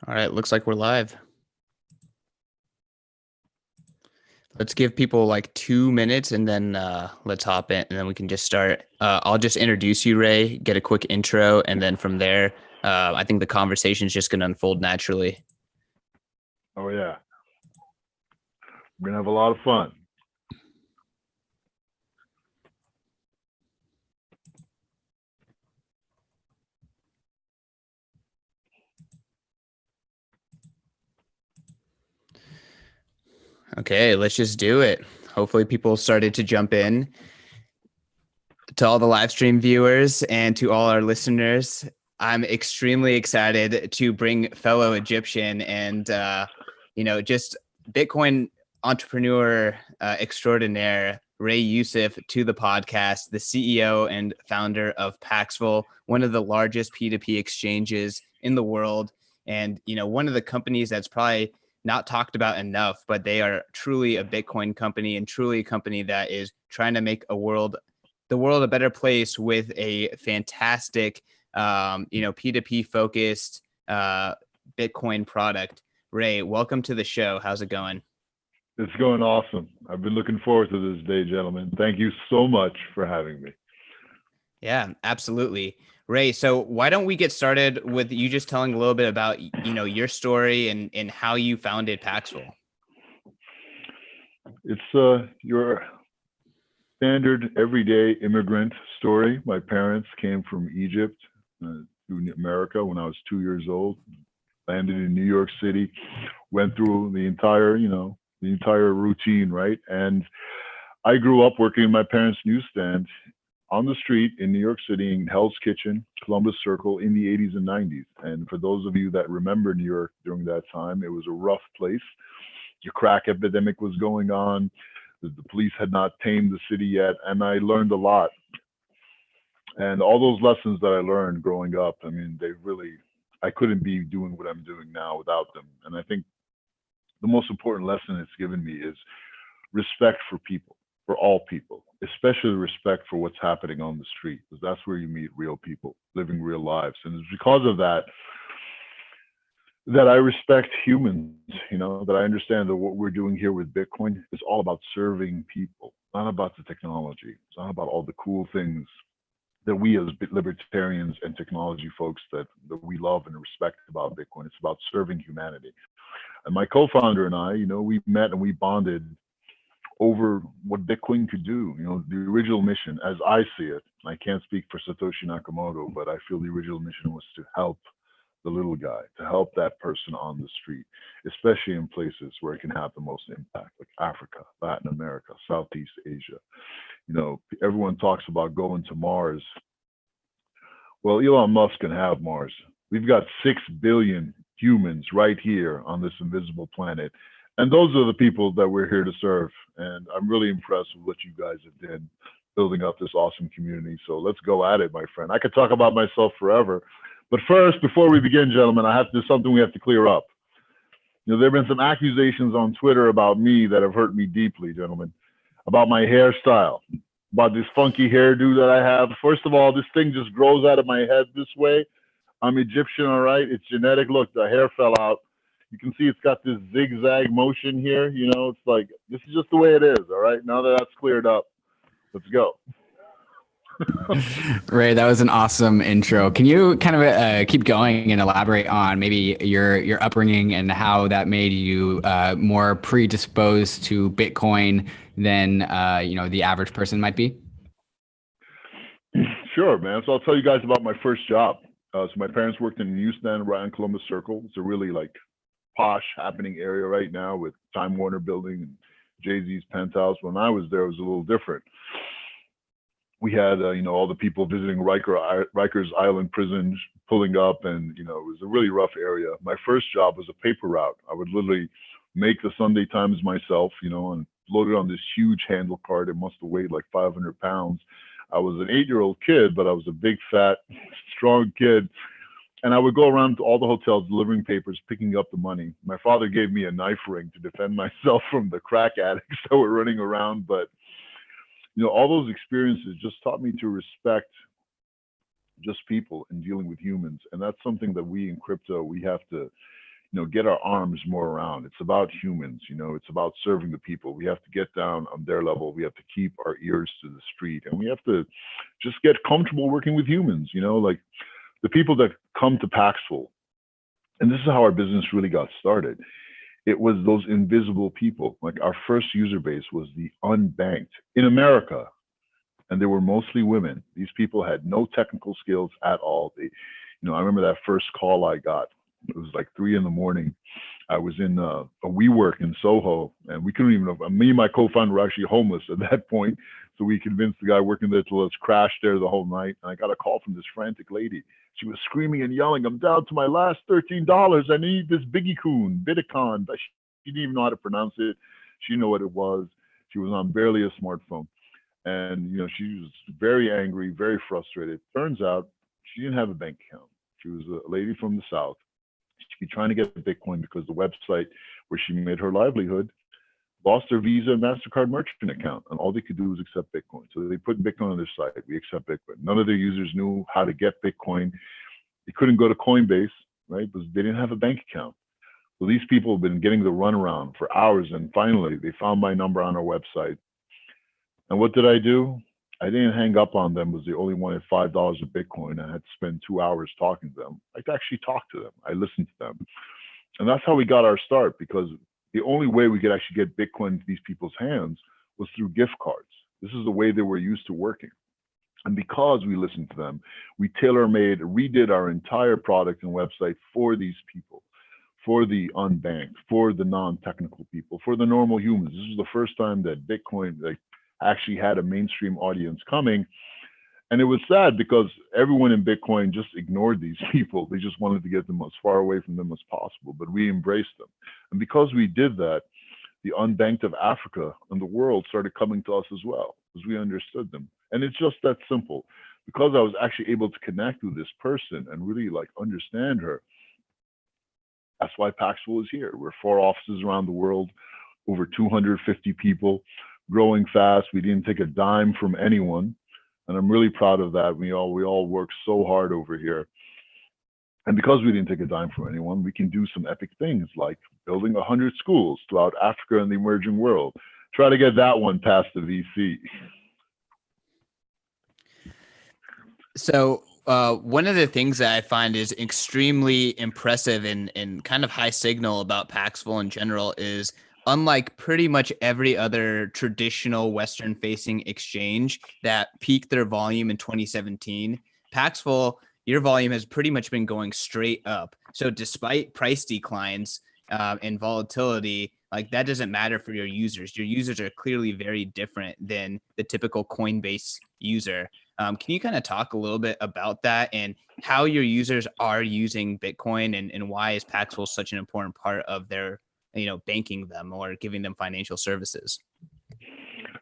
All right, looks like we're live. Let's give people like 2 minutes and then let's hop in and then we can just start. I'll just introduce you, Ray, get a quick intro, and then from there, I think the conversation is just going to unfold naturally. Oh, yeah. We're going to have a lot of fun. Okay, let's just do it. Hopefully people started to jump in. To all the live stream viewers and to all our listeners, I'm extremely excited to bring fellow Egyptian and, just Bitcoin entrepreneur extraordinaire, Ray Youssef, to the podcast, the CEO and founder of Paxful, one of the largest P2P exchanges in the world. And, one of the companies that's probably not talked about enough, but they are truly a Bitcoin company and truly a company that is trying to make the world a better place with a fantastic, P2P focused Bitcoin product. Ray, welcome to the show. How's it going? It's going awesome. I've been looking forward to this day, gentlemen. Thank you so much for having me. Yeah, absolutely. Ray, so why don't we get started with you just telling a little bit about, your story and how you founded Paxful? It's your standard everyday immigrant story. My parents came from Egypt to America when I was 2 years old, landed in New York City, went through the entire routine, right? And I grew up working in my parents' newsstand on the street in New York City in Hell's Kitchen, Columbus Circle in the 80s and 90s. And for those of you that remember New York during that time, it was a rough place. The crack epidemic was going on. The police had not tamed the city yet. And I learned a lot. And all those lessons that I learned growing up, I mean, I couldn't be doing what I'm doing now without them. And I think the most important lesson it's given me is respect for people, for all people, especially respect for what's happening on the street, because that's where you meet real people living real lives. And it's because of that I respect humans, that I understand that what we're doing here with Bitcoin is all about serving people, not about the technology. It's not about all the cool things that we as libertarians and technology folks that we love and respect about Bitcoin. It's about serving humanity. And my co-founder and I, we met and we bonded over what Bitcoin could do. The original mission, as I see it, I can't speak for Satoshi Nakamoto, but I feel the original mission was to help the little guy, to help that person on the street, especially in places where it can have the most impact, like Africa, Latin America, Southeast Asia. Everyone talks about going to Mars. Well, Elon Musk can have Mars. We've got 6 billion humans right here on this invisible planet. And those are the people that we're here to serve. And I'm really impressed with what you guys have done building up this awesome community. So let's go at it, my friend. I could talk about myself forever. But first, before we begin, gentlemen, there's something we have to clear up. There have been some accusations on Twitter about me that have hurt me deeply, gentlemen, about my hairstyle, about this funky hairdo that I have. First of all, this thing just grows out of my head this way. I'm Egyptian, all right? It's genetic. Look, the hair fell out. You can see it's got this zigzag motion here. It's like, this is just the way it is, all right? Now that that's cleared up, let's go. Ray, that was an awesome intro. Can you kind of keep going and elaborate on maybe your upbringing and how that made you more predisposed to Bitcoin than the average person might be? Sure, man. So I'll tell you guys about my first job. So my parents worked in a newsstand right on Columbus Circle. It's a really posh happening area right now with Time Warner building and Jay-Z's penthouse. When I was there, it was a little different. We had, all the people visiting Rikers Island prison pulling up, and, it was a really rough area. My first job was a paper route. I would literally make the Sunday Times myself, and load it on this huge handle cart. It must have weighed like 500 pounds. I was an 8-year-old kid, but I was a big, fat, strong kid. And I would go around to all the hotels delivering papers, picking up the money. My father gave me a knife ring to defend myself from the crack addicts that were running around. But, all those experiences just taught me to respect just people and dealing with humans. And that's something that we in crypto, we have to get our arms more around. It's about humans, it's about serving the people. We have to get down on their level. We have to keep our ears to the street, and we have to just get comfortable working with humans, like the people that come to Paxful. And this is how our business really got started. It was those invisible people. Like our first user base was the unbanked in America, and they were mostly women. These people had no technical skills at all. I remember that first call I got. It was like 3 a.m. I was in a WeWork in Soho, and we couldn't even. Me and my co-founder were actually homeless at that point, so we convinced the guy working there to let us crash there the whole night. And I got a call from this frantic lady. She was screaming and yelling, "I'm down to my last $13. I need this Bitcoin." She didn't even know how to pronounce it. She didn't know what it was. She was on barely a smartphone, and she was very angry, very frustrated. Turns out she didn't have a bank account. She was a lady from the South. She'd be trying to get Bitcoin because the website where she made her livelihood lost their Visa and MasterCard merchant account, and all they could do was accept Bitcoin. So they put Bitcoin on their site. We accept Bitcoin. None of their users knew how to get Bitcoin. They couldn't go to Coinbase, right? Because they didn't have a bank account. So these people have been getting the runaround for hours, and finally they found my number on our website. And what did I do? I didn't hang up on them because they only wanted $5 of Bitcoin. I had to spend 2 hours talking to them. I actually talked to them. I listened to them. And that's how we got our start, because the only way we could actually get Bitcoin into these people's hands was through gift cards. This is the way they were used to working. And because we listened to them, we tailor-made, redid our entire product and website for these people, for the unbanked, for the non-technical people, for the normal humans. This is the first time that Bitcoin actually had a mainstream audience coming. And it was sad because everyone in Bitcoin just ignored these people. They just wanted to get them as far away from them as possible, but we embraced them. And because we did that, the unbanked of Africa and the world started coming to us as well, because we understood them. And it's just that simple. Because I was actually able to connect with this person and really understand her, that's why Paxful is here. We're 4 offices around the world, over 250 people, growing fast. We didn't take a dime from anyone. And I'm really proud of that. We all work so hard over here. And because we didn't take a dime from anyone, we can do some epic things like building 100 schools throughout Africa and the emerging world. Try to get that one past the VC. So one of the things that I find is extremely impressive and kind of high signal about Paxful in general is, unlike pretty much every other traditional Western-facing exchange that peaked their volume in 2017, Paxful, your volume has pretty much been going straight up. So despite price declines and volatility, that doesn't matter for your users. Your users are clearly very different than the typical Coinbase user. Can you kind of talk a little bit about that and how your users are using Bitcoin, and why is Paxful such an important part of their banking them or giving them financial services?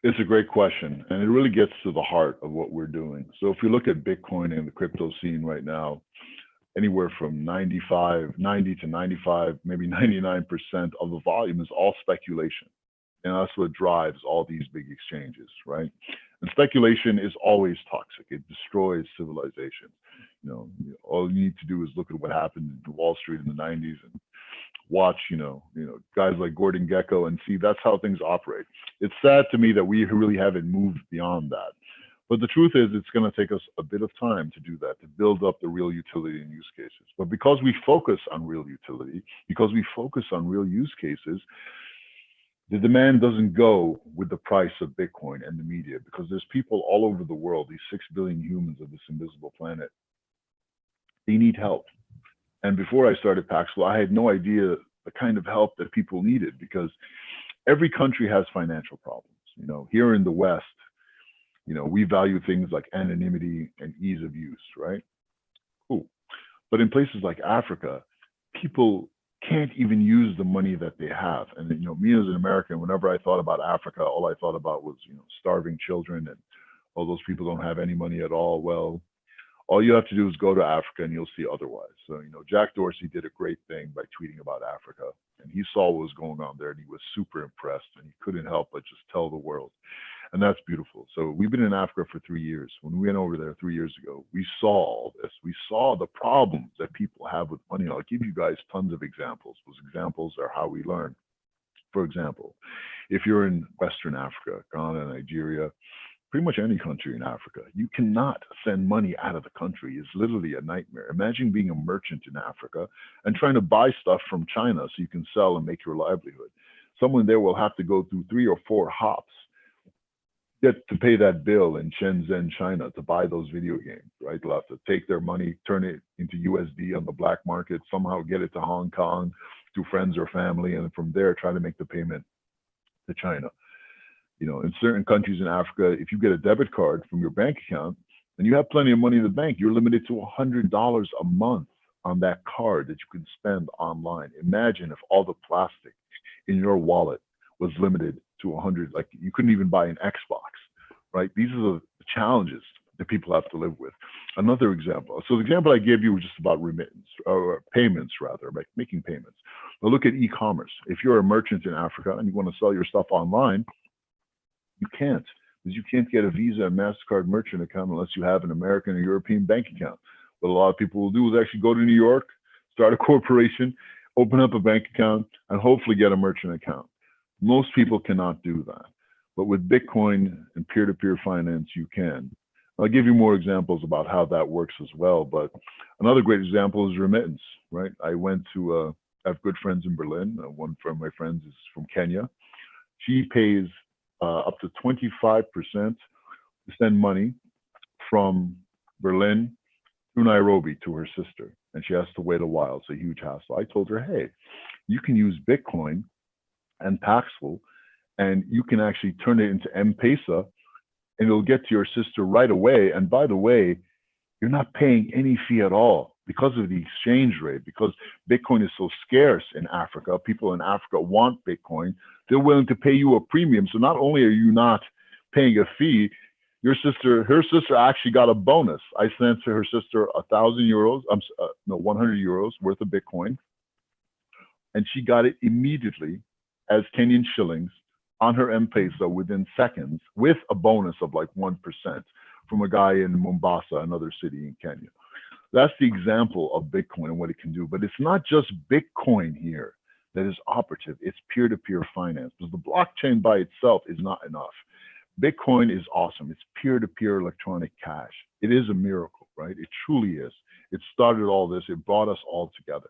It's a great question, and it really gets to the heart of what we're doing. So if you look at Bitcoin and the crypto scene right now, anywhere from 90 to 95, maybe 99% of the volume is all speculation. And that's what drives all these big exchanges, right? And speculation is always toxic. It destroys civilization. All you need to do is look at what happened in Wall Street in the 90s and watch, guys like Gordon Gekko and see that's how things operate. It's sad to me that we really haven't moved beyond that. But the truth is, it's going to take us a bit of time to do that, to build up the real utility and use cases. But because we focus on real utility, because we focus on real use cases, the demand doesn't go with the price of Bitcoin and the media, because there's people all over the world, these 6 billion humans of this invisible planet, they need help. And before I started Paxful, I had no idea the kind of help that people needed, because every country has financial problems. Here in the West, we value things like anonymity and ease of use, right? Cool. But in places like Africa, people can't even use the money that they have. And me as an American, whenever I thought about Africa, all I thought about was starving children, and all those people don't have any money at all. Well, all you have to do is go to Africa and you'll see otherwise. So Jack Dorsey did a great thing by tweeting about Africa, and he saw what was going on there, and he was super impressed, and he couldn't help but just tell the world. And that's beautiful. So we've been in Africa for 3 years. When we went over there 3 years ago, we saw all this. We saw the problems that people have with money. I'll give you guys tons of examples. Those examples are how we learn. For example, if you're in Western Africa, Ghana, Nigeria, pretty much any country in Africa, you cannot send money out of the country. It's literally a nightmare. Imagine being a merchant in Africa and trying to buy stuff from China so you can sell and make your livelihood. Someone there will have to go through 3 or 4 hops get to pay that bill in Shenzhen, China to buy those video games, right? They'll have to take their money, turn it into USD on the black market, somehow get it to Hong Kong to friends or family, and from there try to make the payment to China. You know, in certain countries in Africa, if you get a debit card from your bank account and you have plenty of money in the bank, you're limited to $100 a month on that card that you can spend online. Imagine if all the plastic in your wallet was limited to 100, like you couldn't even buy an Xbox, right? These are the challenges that people have to live with. Another example. So the example I gave you was just about remittance, or payments rather, like making payments. But look at e-commerce. If you're a merchant in Africa and you want to sell your stuff online, you can't, because you can't get a Visa and MasterCard merchant account unless you have an American or European bank account. What a lot of people will do is actually go to New York, start a corporation, open up a bank account, and hopefully get a merchant account. Most people cannot do that. But with Bitcoin and peer-to-peer finance, you can. I'll give you more examples about how that works as well. But another great example is remittance, right? I went to, I have good friends in Berlin. One of my friends is from Kenya. She pays up to 25% to send money from Berlin to Nairobi to her sister. And she has to wait a while. It's a huge hassle. I told her, hey, you can use Bitcoin and Paxful, and you can actually turn it into M-Pesa, and it'll get to your sister right away. And by the way, you're not paying any fee at all because of the exchange rate, because Bitcoin is so scarce in Africa. People in Africa want Bitcoin. They're willing to pay you a premium. So not only are you not paying a fee, her sister actually got a bonus. I sent to her sister 1,000 euros, 100 euros worth of Bitcoin, and she got it immediately as Kenyan shillings on her M-Pesa within seconds, with a bonus of like 1% from a guy in Mombasa, another city in Kenya. That's the example of Bitcoin and what it can do. But it's not just Bitcoin here that is operative. It's peer-to-peer finance, because the blockchain by itself is not enough. Bitcoin is awesome. It's peer-to-peer electronic cash. It is a miracle, right? It truly is. It started all this. It brought us all together.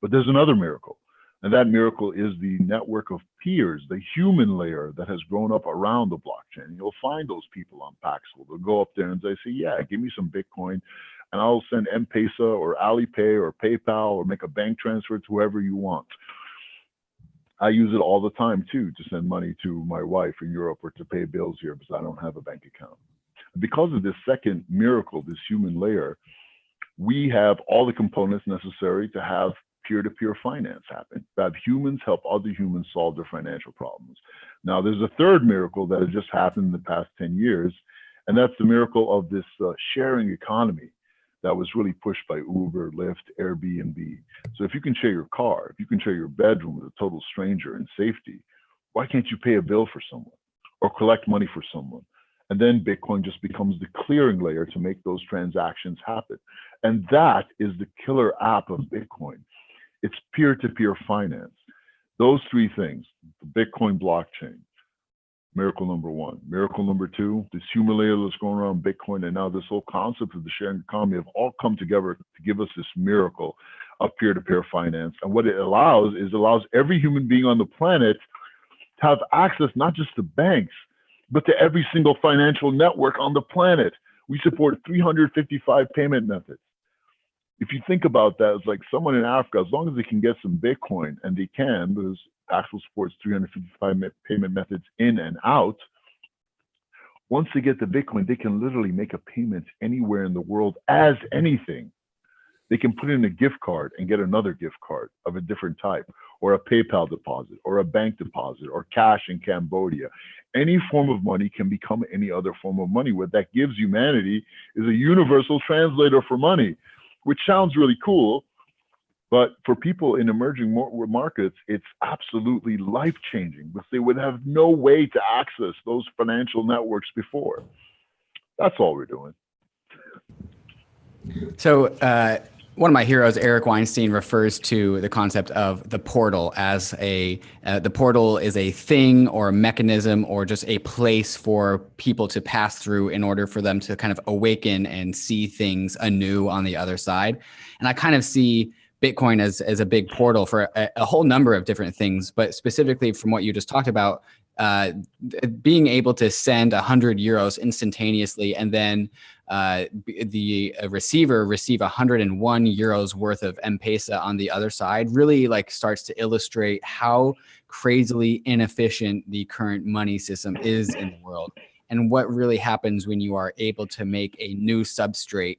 But there's another miracle. And that miracle is the network of peers, the human layer that has grown up around the blockchain. And you'll find those people on Paxful. They'll go up there and they say, yeah, give me some Bitcoin, and I'll send M-Pesa or Alipay or PayPal or make a bank transfer to whoever you want. I use it all the time too, to send money to my wife in Europe or to pay bills here, because I don't have a bank account. Because of this second miracle, this human layer, we have all the components necessary to have peer-to-peer finance happen, to have humans help other humans solve their financial problems. Now, there's a third miracle that has just happened in the past 10 years, and that's the miracle of this sharing economy that was really pushed by Uber, Lyft, Airbnb. So if you can share your car, if you can share your bedroom with a total stranger in safety, why can't you pay a bill for someone or collect money for someone? And then Bitcoin just becomes the clearing layer to make those transactions happen. And that is the killer app of Bitcoin. It's peer-to-peer finance. Those three things, the Bitcoin blockchain, miracle number one. Miracle number two, this human layer that's going around Bitcoin, and now this whole concept of the sharing economy have all come together to give us this miracle of peer-to-peer finance. And what it allows is every human being on the planet to have access not just to banks, but to every single financial network on the planet. We support 355 payment methods. If you think about that, it's like someone in Africa, as long as they can get some Bitcoin, and they can, because Paxful supports 355 payment methods in and out, once they get the Bitcoin, they can literally make a payment anywhere in the world as anything. They can put in a gift card and get another gift card of a different type, or a PayPal deposit, or a bank deposit, or cash in Cambodia. Any form of money can become any other form of money. What that gives humanity is a universal translator for money, which sounds really cool, But for people in emerging markets, it's absolutely life-changing because they would have no way to access those financial networks before. That's all we're doing. So one of my heroes, Eric Weinstein, refers to the concept of the portal as the portal is a thing or a mechanism or just a place for people to pass through in order for them to kind of awaken and see things anew on the other side. And I kind of see Bitcoin as a big portal for a whole number of different things, but specifically from what you just talked about, being able to send 100 euros instantaneously and then the receiver receive 101 euros worth of M-Pesa on the other side really like starts to illustrate how crazily inefficient the current money system is in the world, and what really happens when you are able to make a new substrate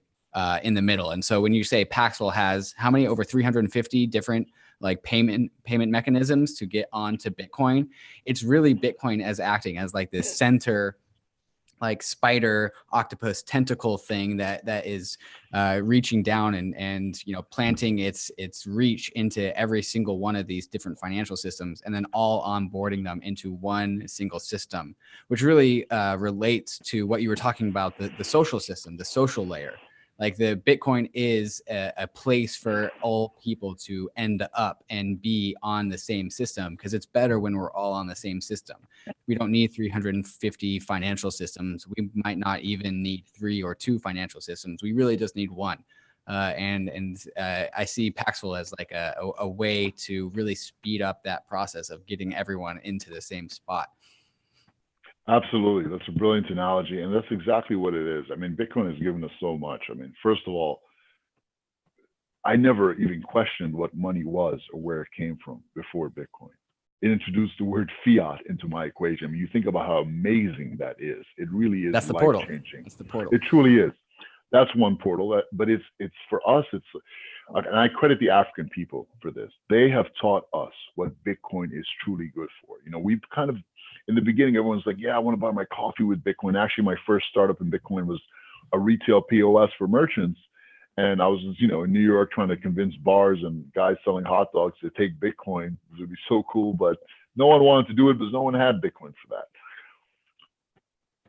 in the middle. And so when you say Paxful has how many, over 350 different like payment mechanisms to get onto Bitcoin, it's really Bitcoin as acting as like this center, like spider octopus tentacle thing that is reaching down and you know planting its reach into every single one of these different financial systems, and then all onboarding them into one single system, which really relates to what you were talking about, the social system, the social layer. Like the Bitcoin is a place for all people to end up and be on the same system, because it's better when we're all on the same system. We don't need 350 financial systems. We might not even need 3 or 2 financial systems. We really just need one. I see Paxful as like a way to really speed up that process of getting everyone into the same spot. Absolutely. That's a brilliant analogy. And that's exactly what it is. I mean, Bitcoin has given us so much. I mean, first of all, I never even questioned what money was or where it came from before Bitcoin. It introduced the word fiat into my equation. I mean, you think about how amazing that is. It really is life-changing. That's the portal. It truly is. That's one portal. But it's for us, it's, and I credit the African people for this. They have taught us what Bitcoin is truly good for. You know, we've kind of, in the beginning, everyone's like, yeah, I want to buy my coffee with Bitcoin. Actually, my first startup in Bitcoin was a retail POS for merchants. And I was, you know, in New York trying to convince bars and guys selling hot dogs to take Bitcoin. It would be so cool, but no one wanted to do it because no one had Bitcoin for that.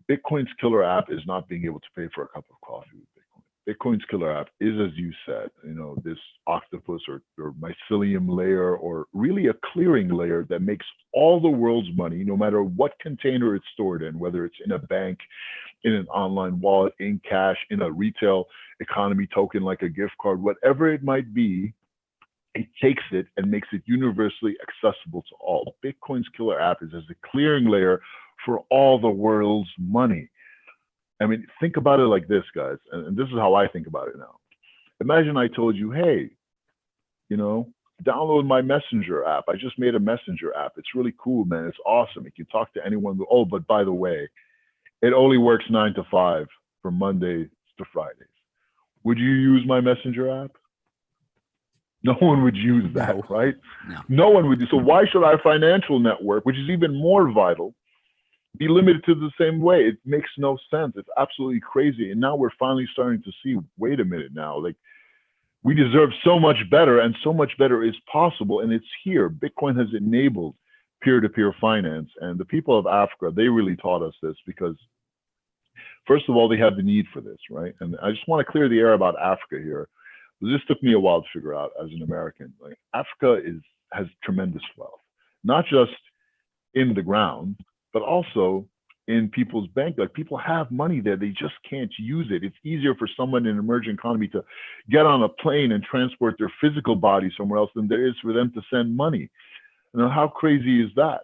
Bitcoin's killer app is not being able to pay for a cup of coffee with Bitcoin. Bitcoin's killer app is, as you said, you know, this octopus or mycelium layer, or really a clearing layer that makes all the world's money, no matter what container it's stored in, whether it's in a bank, in an online wallet, in cash, in a retail economy token like a gift card, whatever it might be, it takes it and makes it universally accessible to all. Bitcoin's killer app is as a clearing layer for all the world's money. I mean, think about it like this, guys, and this is how I think about it now. Imagine I told you, hey, you know, download my Messenger app. I just made a Messenger app. It's really cool, man. It's awesome. You can talk to anyone. Oh, but by the way, it only works 9 to 5 from Mondays to Fridays. Would you use my Messenger app? No one would use that, right? No one would. So why should our financial network, which is even more vital, be limited to the same way? It makes no sense. It's absolutely crazy. And now we're finally starting to see, wait a minute now, like we deserve so much better, and so much better is possible. And it's here. Bitcoin has enabled peer-to-peer finance. And the people of Africa, they really taught us this because, first of all, they have the need for this, right? And I just want to clear the air about Africa here. This took me a while to figure out as an American. Like, Africa has tremendous wealth, not just in the ground, but also in people's bank. Like, people have money there, they just can't use it. It's easier for someone in an emerging economy to get on a plane and transport their physical body somewhere else than there is for them to send money. You know, how crazy is that?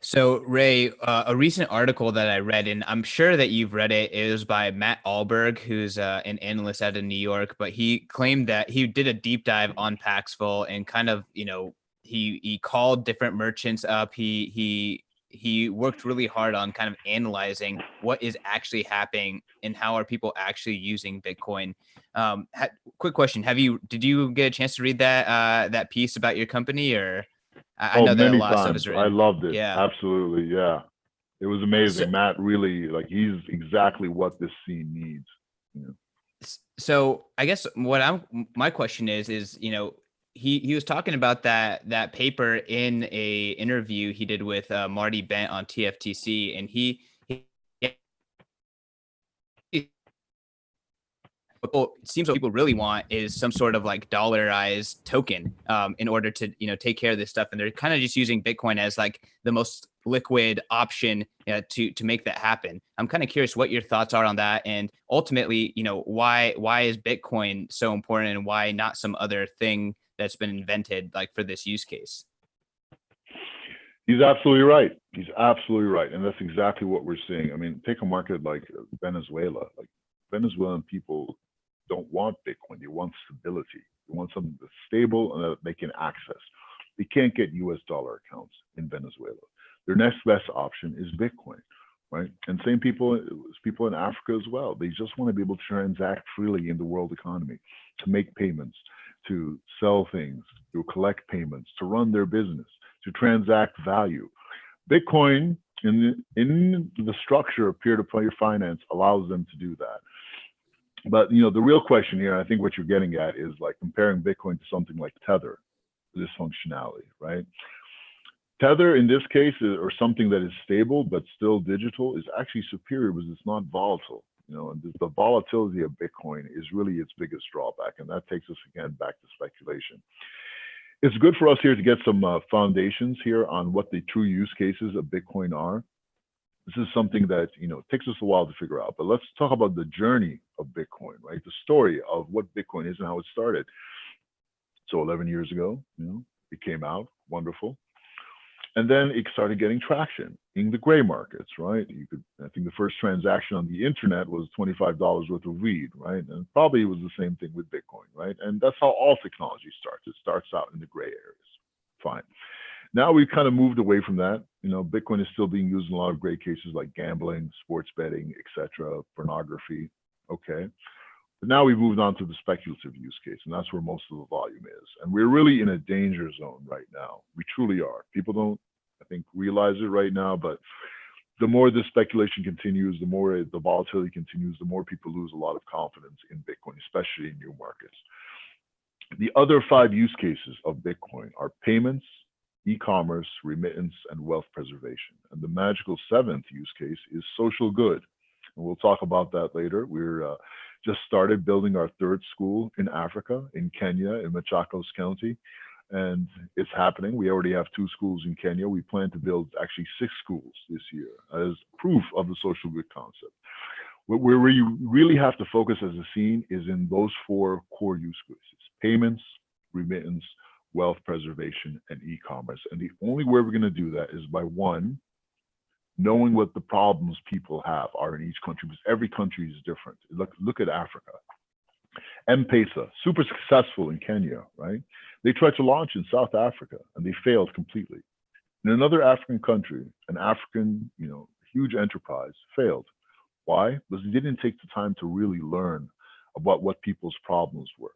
So, Ray, a recent article that I read, and I'm sure that you've read it, it was by Matt Alberg, who's an analyst out of New York, but he claimed that he did a deep dive on Paxful and kind of, you know, he called different merchants up. He worked really hard on kind of analyzing what is actually happening and how are people actually using Bitcoin. Quick question: did you get a chance to read that piece about your company, or? I know that a lot of stuff is written. I loved it. Yeah, absolutely. Yeah, it was amazing. Matt really, like, he's exactly what this scene needs. Yeah. So I guess my question is, you know, he was talking about that paper in a interview he did with Marty Bent on TFTC, and he it seems what people really want is some sort of like dollarized token in order to, you know, take care of this stuff, and they're kind of just using Bitcoin as like the most liquid option to make that happen. I'm kind of curious what your thoughts are on that, and ultimately, you know, why is Bitcoin so important, and why not some other thing that's been invented like for this use case? He's absolutely right. He's absolutely right. And that's exactly what we're seeing. I mean, take a market like Venezuela. Like Venezuelan people don't want Bitcoin. They want stability. They want something that's stable and that they can access. They can't get US dollar accounts in Venezuela. Their next best option is Bitcoin, right? And same people in Africa as well. They just want to be able to transact freely in the world economy, to make payments, to sell things, to collect payments, to run their business, to transact value. Bitcoin in the structure of peer-to-peer finance allows them to do that. But you know, the real question here, I think what you're getting at is like comparing Bitcoin to something like Tether, this functionality, right? Tether in this case, or something that is stable but still digital, is actually superior because it's not volatile. You know, and the volatility of Bitcoin is really its biggest drawback, and that takes us again back to speculation. It's good for us here to get some foundations here on what the true use cases of Bitcoin are. This is something that, you know, takes us a while to figure out, but let's talk about the journey of Bitcoin, right? The story of what Bitcoin is and how it started. So 11 years ago, you know, it came out, wonderful. And then it started getting traction in the gray markets, right? I think the first transaction on the internet was $25 worth of weed, right? And probably it was the same thing with Bitcoin, right? And that's how all technology starts. It starts out in the gray areas. Fine. Now we've kind of moved away from that. You know, Bitcoin is still being used in a lot of great cases like gambling, sports betting, etc., pornography. Okay. But now we've moved on to the speculative use case, and that's where most of the volume is. And we're really in a danger zone right now. We truly are. People don't, I think, realize it right now, but the more the speculation continues, the more the volatility continues, the more people lose a lot of confidence in Bitcoin, especially in new markets. The other 5 use cases of Bitcoin are payments, e-commerce, remittance, and wealth preservation. And the magical 7th use case is social good. And we'll talk about that later. We're just started building our 3rd school in Africa, in Kenya, in Machakos County. And it's happening. We already have 2 schools in Kenya. We plan to build actually 6 schools this year as proof of the social good concept. Where we really have to focus as a scene is in those 4 core use cases: payments, remittance, wealth preservation, and e-commerce. And the only way we're going to do that is by, 1, knowing what the problems people are in each country, because every country is different. Look at Africa. M-Pesa, super successful in Kenya, right? They tried to launch in South Africa and they failed completely. In another African country, an African, you know, huge enterprise failed. Why? Because they didn't take the time to really learn about what people's problems were.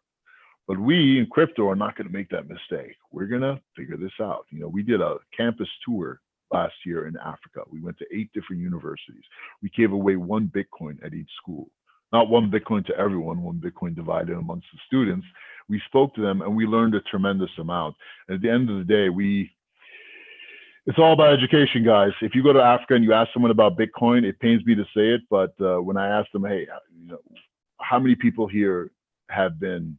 But we in crypto are not going to make that mistake. We're going to figure this out. You know, we did a campus tour last year in Africa. We went to 8 different universities. We gave away 1 Bitcoin at each school. Not 1 Bitcoin to everyone, 1 Bitcoin divided amongst the students. We spoke to them and we learned a tremendous amount. And at the end of the day, it's all about education, guys. If you go to Africa and you ask someone about Bitcoin, it pains me to say it, but when I ask them, hey, you know, how many people here have been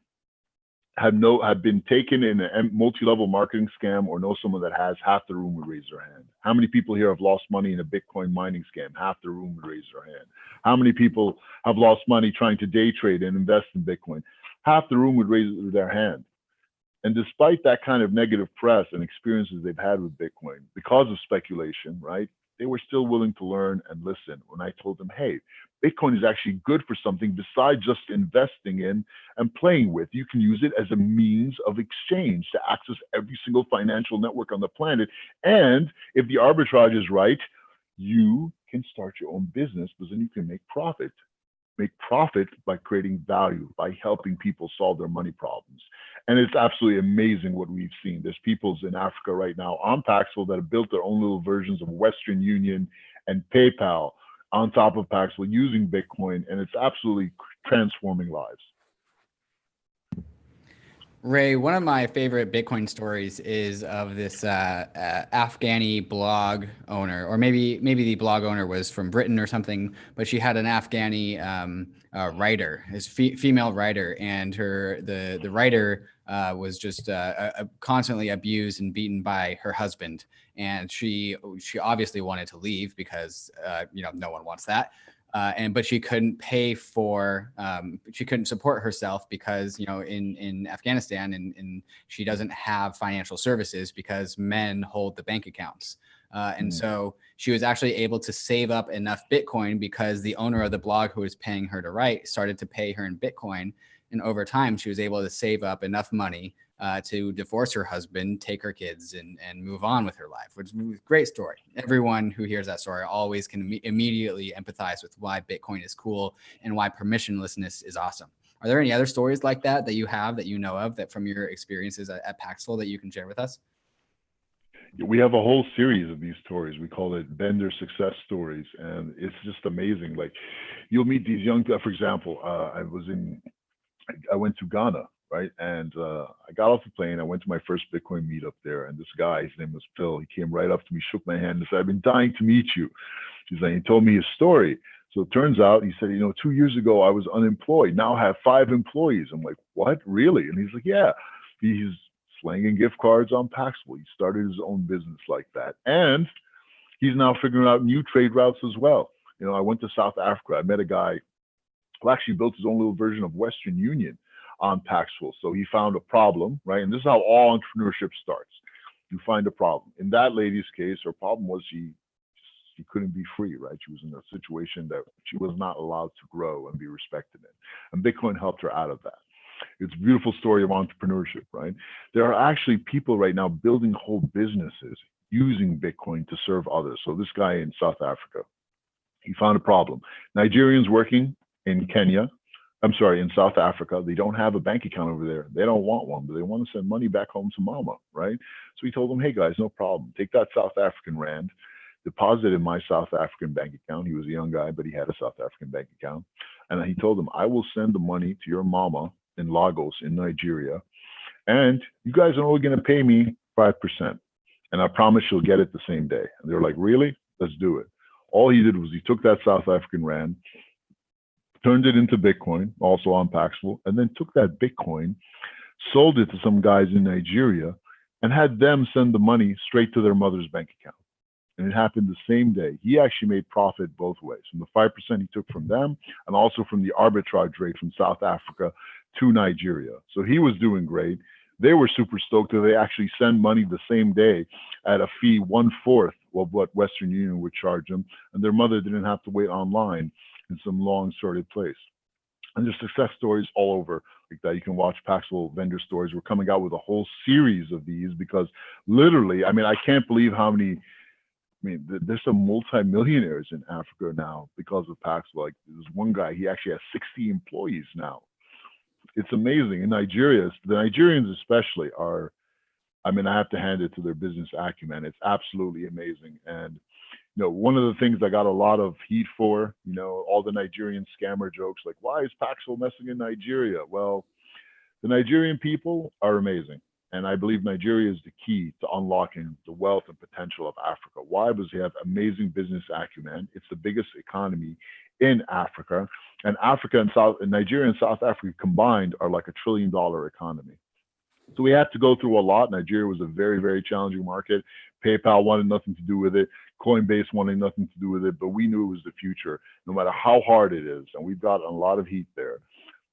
taken in a multi-level marketing scam, or know someone that has, half the room would raise their hand. How many people here have lost money in a Bitcoin mining scam? Half the room would raise their hand. How many people have lost money trying to day trade and invest in Bitcoin? Half the room would raise their hand. And despite that kind of negative press and experiences they've had with Bitcoin, because of speculation, right, they were still willing to learn and listen when I told them, hey, Bitcoin is actually good for something besides just investing in and playing with. You can use it as a means of exchange to access every single financial network on the planet. And if the arbitrage is right, you can start your own business, because then you can make profit. Make profit by creating value, by helping people solve their money problems. And it's absolutely amazing what we've seen. There's peoples in Africa right now on Paxful that have built their own little versions of Western Union and PayPal. on top of Paxful using Bitcoin, and it's absolutely transforming lives. Ray, one of my favorite Bitcoin stories is of this Afghani blog owner, or maybe the blog owner was from Britain or something, but she had an Afghani writer, his female writer, and the writer was just constantly abused and beaten by her husband, and she obviously wanted to leave because no one wants that. But she couldn't pay for, she couldn't support herself because, in Afghanistan and she doesn't have financial services because men hold the bank accounts. And so she was actually able to save up enough Bitcoin because the owner of the blog who was paying her to write started to pay her in Bitcoin. And over time, she was able to save up enough money to divorce her husband, take her kids, and move on with her life, which is a great story. Everyone who hears that story always can immediately empathize with why Bitcoin is cool and why permissionlessness is awesome. Are there any other stories like that you have that you know of that from your experiences at Paxful that you can share with us? We have a whole series of these stories. We call it vendor success stories, and it's just amazing. Like, you'll meet these young, for example, I went to Ghana, right? And I got off the plane. I went to my first Bitcoin meetup there. And this guy, his name was Phil, he came right up to me, shook my hand and said, "I've been dying to meet you." He's like, he told me his story. So it turns out, he said, 2 years ago, I was unemployed. Now I have 5 employees. I'm like, "What, really?" And he's like, "Yeah." He's slanging gift cards on Paxful. He started his own business like that. And he's now figuring out new trade routes as well. I went to South Africa. I met a guy who actually built his own little version of Western Union on Paxful. So he found a problem, right? And this is how all entrepreneurship starts. You find a problem. In that lady's case, her problem was she couldn't be free, right? She was in a situation that she was not allowed to grow and be respected in. And Bitcoin helped her out of that. It's a beautiful story of entrepreneurship, right? There are actually people right now building whole businesses using Bitcoin to serve others. So this guy in South Africa, he found a problem. Nigerians working in South Africa, they don't have a bank account over there. They don't want one, but they want to send money back home to mama, right? So he told them, "Hey guys, no problem. Take that South African rand, deposit it in my South African bank account." He was a young guy, but he had a South African bank account. And he told them, "I will send the money to your mama in Lagos in Nigeria. And you guys are only going to pay me 5%. And I promise you'll get it the same day." And they're like, "Really? Let's do it." All he did was he took that South African rand, turned it into Bitcoin, also on Paxful, and then took that Bitcoin, sold it to some guys in Nigeria, and had them send the money straight to their mother's bank account. And it happened the same day. He actually made profit both ways, from the 5% he took from them and also from the arbitrage rate from South Africa to Nigeria. So he was doing great. They were super stoked that they actually send money the same day at a fee 1/4 of what Western Union would charge them. And their mother didn't have to wait online in some long sorted place. And there's success stories all over like that. You can watch Paxful vendor stories. We're coming out with a whole series of these because literally, I can't believe how many, there's some multimillionaires in Africa now because of Paxful. Like, there's one guy, he actually has 60 employees now. It's amazing. In Nigeria, the Nigerians especially are, I have to hand it to their business acumen. It's absolutely amazing. And one of the things I got a lot of heat for, all the Nigerian scammer jokes, like, why is Paxful messing in Nigeria? Well, the Nigerian people are amazing. And I believe Nigeria is the key to unlocking the wealth and potential of Africa. Why? Because they have amazing business acumen. It's the biggest economy in Africa. And Nigeria and South Africa combined are like $1 trillion economy. So we had to go through a lot. Nigeria was a very, very challenging market. PayPal wanted nothing to do with it. Coinbase wanted nothing to do with it, but we knew it was the future, no matter how hard it is. And we've got a lot of heat there,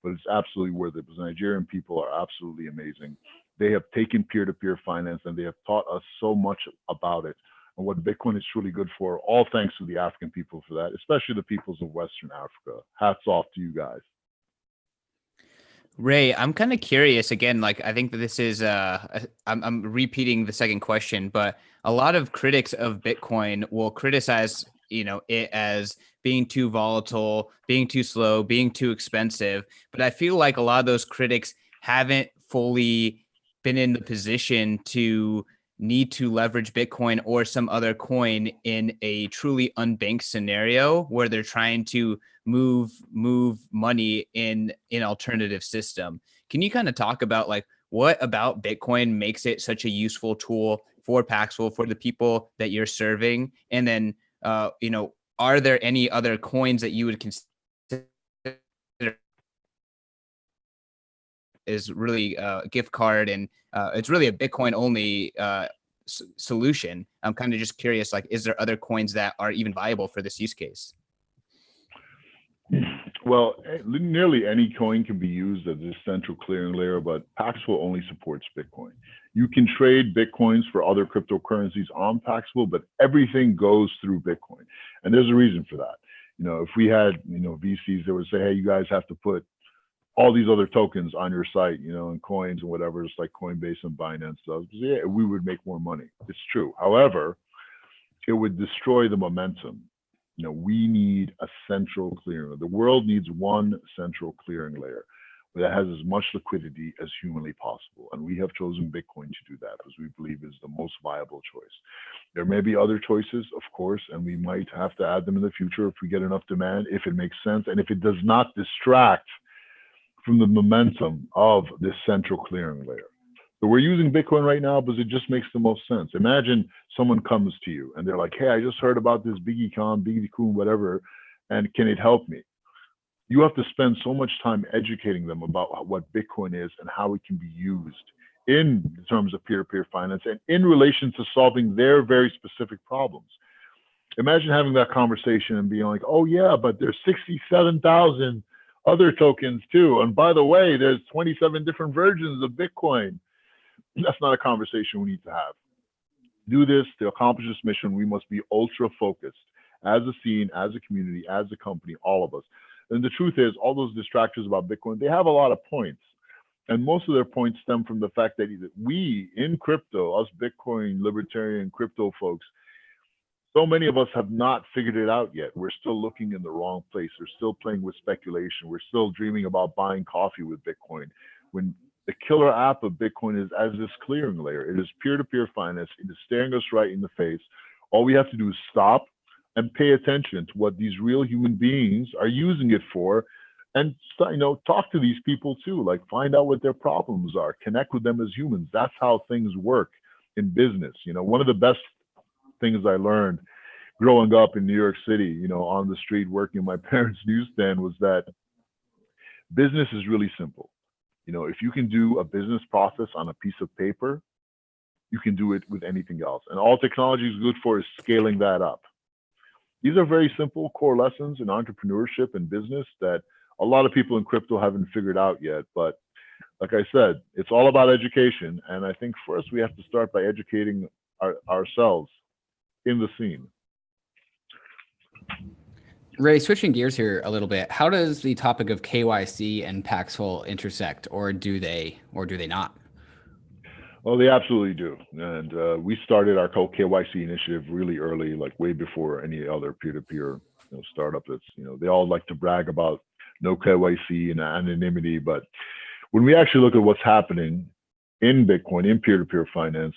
but it's absolutely worth it because Nigerian people are absolutely amazing. They have taken peer-to-peer finance and they have taught us so much about it and what Bitcoin is truly good for. All thanks to the African people for that, especially the peoples of Western Africa. Hats off to you guys. Ray, I'm kind of curious again, like, I think that this is, I'm repeating the second question, but a lot of critics of Bitcoin will criticize, it as being too volatile, being too slow, being too expensive. But I feel like a lot of those critics haven't fully been in the position to need to leverage Bitcoin or some other coin in a truly unbanked scenario where they're trying to move money in an alternative system. Can you kind of talk about like what about Bitcoin makes it such a useful tool for Paxful, for the people that you're serving? And then, are there any other coins that you would consider is really a gift card and it's really a Bitcoin only solution? I'm kind of just curious, like, is there other coins that are even viable for this use case? Well, nearly any coin can be used as a central clearing layer, but Paxful only supports Bitcoin. You can trade Bitcoins for other cryptocurrencies on Paxful, but everything goes through Bitcoin. And there's a reason for that. If we had, VCs that would say, hey, you guys have to put all these other tokens on your site, and coins and whatever, it's like Coinbase and Binance does, yeah, we would make more money. It's true. However, it would destroy the momentum. We need a central clearing. The world needs one central clearing layer that has as much liquidity as humanly possible. And we have chosen Bitcoin to do that because we believe is the most viable choice. There may be other choices, of course, and we might have to add them in the future if we get enough demand, if it makes sense, and if it does not distract from the momentum of this central clearing layer. So we're using Bitcoin right now because it just makes the most sense. Imagine someone comes to you and they're like, hey, I just heard about this Biggie Coin, whatever, and can it help me? You have to spend so much time educating them about what Bitcoin is and how it can be used in terms of peer-to-peer finance and in relation to solving their very specific problems. Imagine having that conversation and being like, oh yeah, but there's 67,000 other tokens too. And by the way, there's 27 different versions of Bitcoin. That's not a conversation we need to have. Do this to accomplish this mission. We must be ultra focused as a scene, as a community, as a company, all of us. And the truth is, all those distractors about Bitcoin, they have a lot of points. And most of their points stem from the fact that we in crypto, us Bitcoin libertarian crypto folks, so many of us have not figured it out yet. We're still looking in the wrong place. We're still playing with speculation. We're still dreaming about buying coffee with Bitcoin. When the killer app of Bitcoin is as this clearing layer. It is peer-to-peer finance. It is staring us right in the face. All we have to do is stop and pay attention to what these real human beings are using it for, and talk to these people too. Like, find out what their problems are. Connect with them as humans. That's how things work in business. One of the best things I learned growing up in New York City, on the street working in my parents' newsstand, was that business is really simple. If you can do a business process on a piece of paper, you can do it with anything else. And all technology is good for is scaling that up. These are very simple core lessons in entrepreneurship and business that a lot of people in crypto haven't figured out yet. But like I said, it's all about education. And I think first we have to start by educating ourselves in the scene. Ray, switching gears here a little bit, how does the topic of KYC and Paxful intersect, or do they not? Well, they absolutely do. And we started our KYC initiative really early, like way before any other peer-to-peer startup that's, they all like to brag about no KYC and anonymity. But when we actually look at what's happening in Bitcoin, in peer-to-peer finance,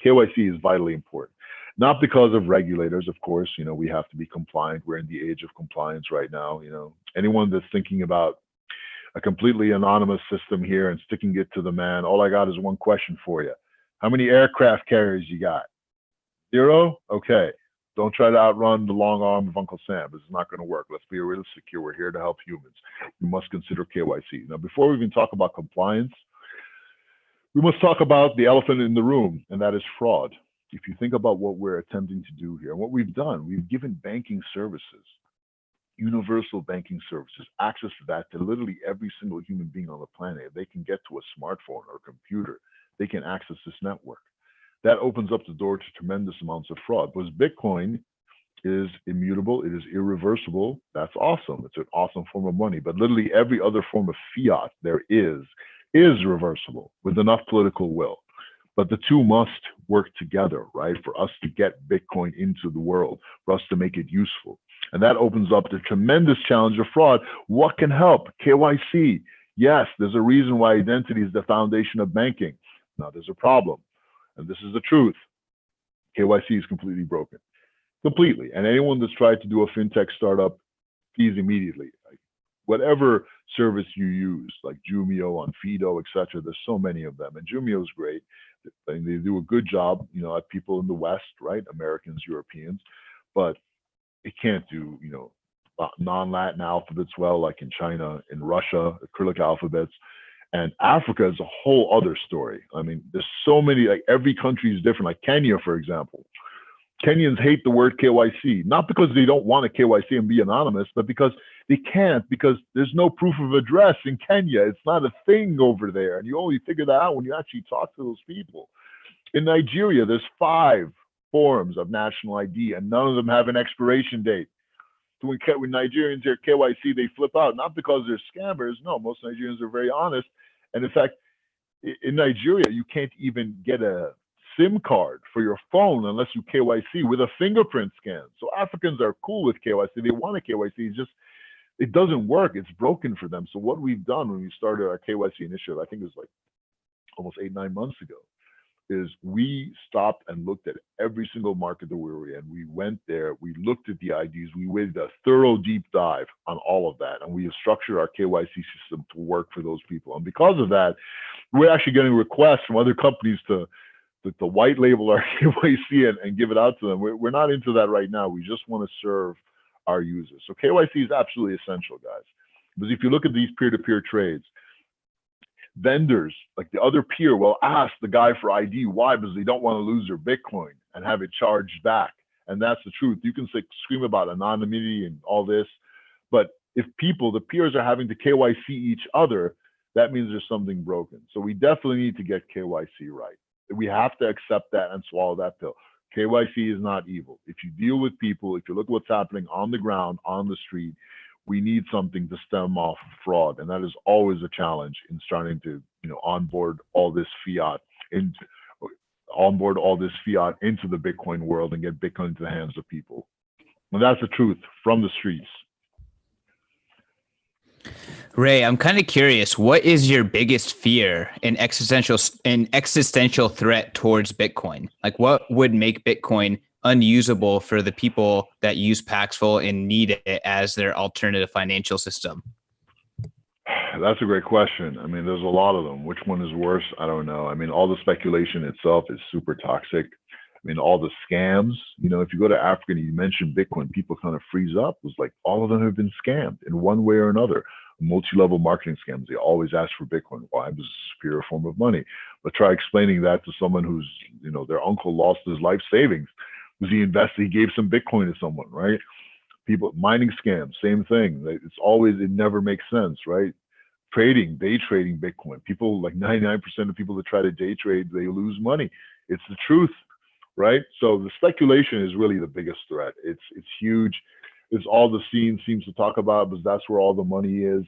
KYC is vitally important. Not because of regulators, of course, we have to be compliant. We're in the age of compliance right now. Anyone that's thinking about a completely anonymous system here and sticking it to the man, all I got is one question for you. How many aircraft carriers you got? 0? Okay. Don't try to outrun the long arm of Uncle Sam. This is not going to work. Let's be realistic here. We're here to help humans. We must consider KYC. Now, before we even talk about compliance, we must talk about the elephant in the room, and that is fraud. If you think about what we're attempting to do here, and what we've done, we've given banking services, universal banking services, access to that to literally every single human being on the planet. If they can get to a smartphone or a computer, they can access this network. That opens up the door to tremendous amounts of fraud. Because Bitcoin is immutable, it is irreversible. That's awesome. It's an awesome form of money. But literally every other form of fiat there is reversible with enough political will. But the two must work together, right? For us to get Bitcoin into the world, for us to make it useful. And that opens up the tremendous challenge of fraud. What can help? KYC. Yes, there's a reason why identity is the foundation of banking. Now there's a problem. and this is the truth, KYC is completely broken. Completely. And anyone that's tried to do a fintech startup fees immediately. Like whatever service you use, like Jumio, on Fido, etc. There's so many of them, and Jumio is great. They do a good job, at people in the West, right? Americans, Europeans, but it can't do, non-Latin alphabets well, like in China, in Russia, acrylic alphabets. And Africa is a whole other story. I mean, there's so many, like every country is different. Like Kenya, for example. Kenyans hate the word KYC, not because they don't want a KYC and be anonymous, but because they can't, because there's no proof of address in Kenya. It's not a thing over there. And you only figure that out when you actually talk to those people. In Nigeria, there's 5 forms of national ID, and none of them have an expiration date. So when Nigerians hear KYC, they flip out, not because they're scammers. No, most Nigerians are very honest. And in fact, in Nigeria, you can't even get a SIM card for your phone unless you KYC with a fingerprint scan. So Africans are cool with KYC. They want a KYC. It's just, it doesn't work. It's broken for them. So what we've done when we started our KYC initiative, I think it was like almost 8-9 months ago, is we stopped and looked at every single market that we were in. We went there, we looked at the IDs, we did a thorough deep dive on all of that, and we have structured our KYC system to work for those people. And because of that, we're actually getting requests from other companies to white label our KYC and give it out to them. We're not into that right now. We just want to serve our users. So KYC is absolutely essential, guys. Because if you look at these peer-to-peer trades, vendors, like the other peer, will ask the guy for ID. Why? Because they don't want to lose their Bitcoin and have it charged back. And that's the truth. You can scream about anonymity and all this, but if the peers are having to KYC each other, that means there's something broken. So we definitely need to get KYC right. We have to accept that and swallow that pill. KYC is not evil. If you deal with people, if you look at what's happening on the ground, on the street, we need something to stem off fraud. And that is always a challenge in starting to, onboard all this fiat into the Bitcoin world and get Bitcoin into the hands of people. And that's the truth from the streets. Ray, I'm kind of curious, what is your biggest fear and existential threat towards Bitcoin? Like, what would make Bitcoin unusable for the people that use Paxful and need it as their alternative financial system? That's a great question. I mean, there's a lot of them. Which one is worse? I don't know. I mean, all the speculation itself is super toxic. I mean, all the scams, if you go to Africa and you mention Bitcoin, people kind of freeze up. It's like all of them have been scammed in one way or another. Multi-level marketing scams. They always ask for Bitcoin. Why? Because it's a superior form of money. But try explaining that to someone who's, their uncle lost his life savings because he gave some Bitcoin to someone, right? People, mining scams, same thing. It never makes sense, right? Day trading Bitcoin. People, like 99% of people that try to day trade, they lose money. It's the truth, right? So the speculation is really the biggest threat. It's huge. It's all the scene seems to talk about, because that's where all the money is.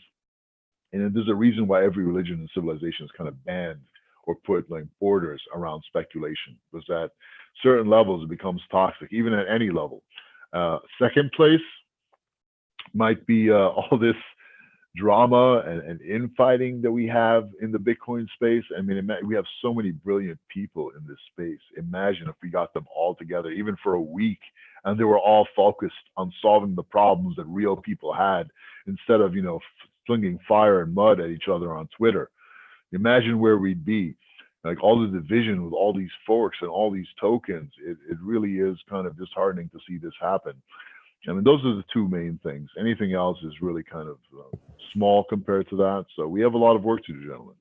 And there's a reason why every religion and civilization is kind of banned or put like borders around speculation, because at certain levels it becomes toxic, even at any level. Second place might be all this drama and infighting that we have in the Bitcoin space. I mean, we have so many brilliant people in this space. Imagine if we got them all together, even for a week, and they were all focused on solving the problems that real people had, instead of, flinging fire and mud at each other on Twitter. Imagine where we'd be. Like all the division with all these forks and all these tokens, it really is kind of disheartening to see this happen. I mean, those are the two main things. Anything else is really kind of small compared to that. So we have a lot of work to do, gentlemen.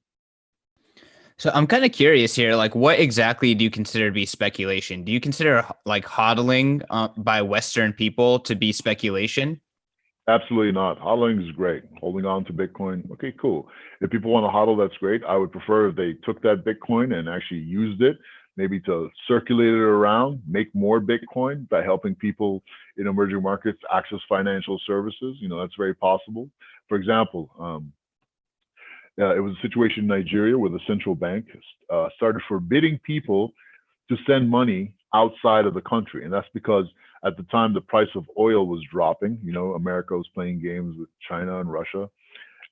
So I'm kind of curious here, like what exactly do you consider to be speculation? Do you consider like hodling by Western people to be speculation? Absolutely not. Hodling is great. Holding on to Bitcoin, okay, cool. If people want to hodl, that's great. I would prefer if they took that Bitcoin and actually used it, maybe to circulate it around, make more Bitcoin by helping people in emerging markets access financial services. That's very possible. For example, it was a situation in Nigeria where the central bank started forbidding people to send money outside of the country. And that's because at the time the price of oil was dropping. America was playing games with China and Russia,